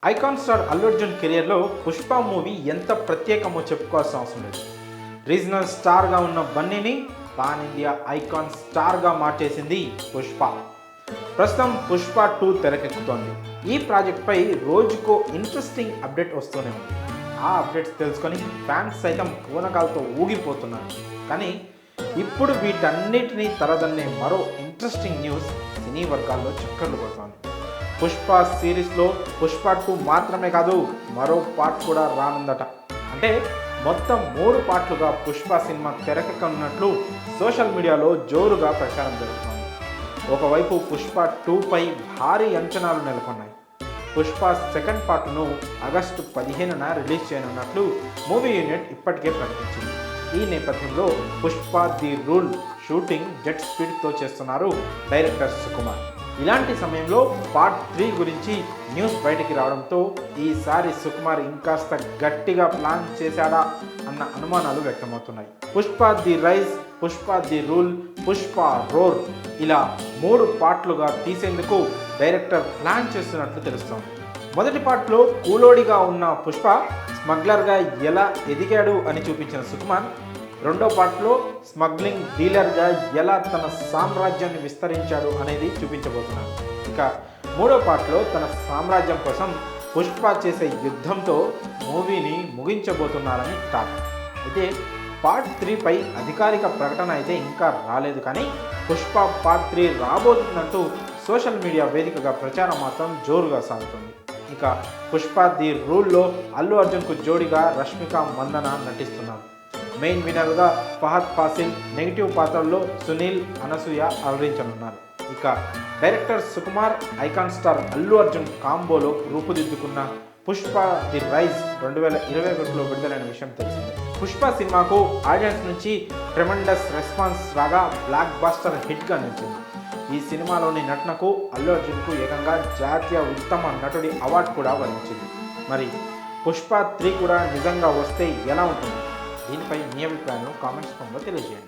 Icon star Allu Arjun కెరియర్లో Pushpa movie ఎంత ప్రత్యేకమో చెప్పుకోవాల్సిన అవసరం లేదు. రీజనల్ స్టార్గా ఉన్న బన్నీని పాన్ ఇండియా ఐకాన్ స్టార్గా మార్చేసింది పుష్ప. ప్రస్తుతం పుష్ప 2 తెరకెక్కుతోంది. ఈ ప్రాజెక్ట్పై రోజుకో ఇంట్రెస్టింగ్ అప్డేట్ వస్తూనే ఉంది. ఆ అప్డేట్స్ తెలుసుకొని ఫ్యాన్స్ సైతం పూనకాలతో ఊగిపోతున్నారు. కానీ ఇప్పుడు వీటన్నిటినీ తరదన్నే మరో ఇంట్రెస్టింగ్ న్యూస్ సినీ వర్గాల్లో చక్కర్లు కొడుతోంది. పుష్ప సిరీస్లో పుష్ప 2 మాత్రమే కాదు, మరో పార్ట్ కూడా రానుందట. అంటే మొత్తం 3 పార్ట్లుగా పుష్ప సినిమా తెరకెక్కనున్నట్లు సోషల్ మీడియాలో జోరుగా ప్రచారం జరుగుతోంది. ఒకవైపు పుష్ప 2పై భారీ అంచనాలు నెలకొన్నాయి. పుష్ప సెకండ్ పార్ట్ను ఆగస్టు 15న రిలీజ్ చేయనున్నట్లు మూవీ యూనిట్ ఇప్పటికే ప్రకటించింది. ఈ నేపథ్యంలో Pushpa the rule shooting jet స్పీడ్తో చేస్తున్నారు డైరెక్టర్ సుకుమార్. ఇలాంటి సమయంలో పార్ట్ 3 గురించి న్యూస్ బయటికి రావడంతో ఈసారి సుకుమార్ ఇంకాస్త గట్టిగా ప్లాన్ చేశాడా అన్న అనుమానాలు వ్యక్తమవుతున్నాయి. Pushpa the rise, Pushpa the rule, Pushpa roar ఇలా 3 పార్ట్లుగా తీసేందుకు డైరెక్టర్ ప్లాన్ చేస్తున్నట్లు తెలుస్తోంది. మొదటి పార్ట్లో కూలోడిగా ఉన్న పుష్ప స్మగ్లర్గా ఎలా ఎదిగాడు అని చూపించిన సుకుమార్ రెండో పార్ట్లో స్మగ్లింగ్ డీలర్గా ఎలా తన సామ్రాజ్యాన్ని విస్తరించాడు అనేది చూపించబోతున్నాడు. ఇక మూడో పార్ట్లో తన సామ్రాజ్యం కోసం పుష్ప చేసే యుద్ధంతో మూవీని ముగించబోతున్నారని టాక్. అయితే పార్ట్ 3పై అధికారిక ప్రకటన అయితే ఇంకా రాలేదు. కానీ పుష్ప పార్ట్ 3 రాబోతున్నట్టు సోషల్ మీడియా వేదికగా ప్రచారం మాత్రం జోరుగా సాగుతుంది. ఇక పుష్ప ది రూల్లో అల్లు అర్జున్కు జోడిగా రష్మిక మందన నటిస్తున్నారు. మెయిన్ వినర్గా ఫహద్ ఫాసిల్, నెగిటివ్ పాత్రల్లో సునీల్, అనసూయ అలరించనున్నారు. ఇక director Sukumar, icon star Allu Arjun కాంబోలో రూపుదిద్దుకున్న పుష్ప ది రైజ్ 2021లో విడుదలైన విషయం తెలిసిందే. పుష్ప సినిమాకు ఆడియన్స్ నుంచి ట్రెమెండస్ రెస్పాన్స్ రాగా బ్లాక్ బాస్టర్ హిట్గా నిలిచింది. ఈ సినిమాలోని నటనకు అల్లు అర్జున్కు ఏకంగా జాతీయ ఉత్తమ నటుడి అవార్డు కూడా వరించింది. మరి పుష్ప 3 కూడా నిజంగా వస్తే ఎలా ఉంటుంది? దీనిపై మీ అభిప్రాయాలను కామెంట్స్ రూపంలో తెలియజేయండి.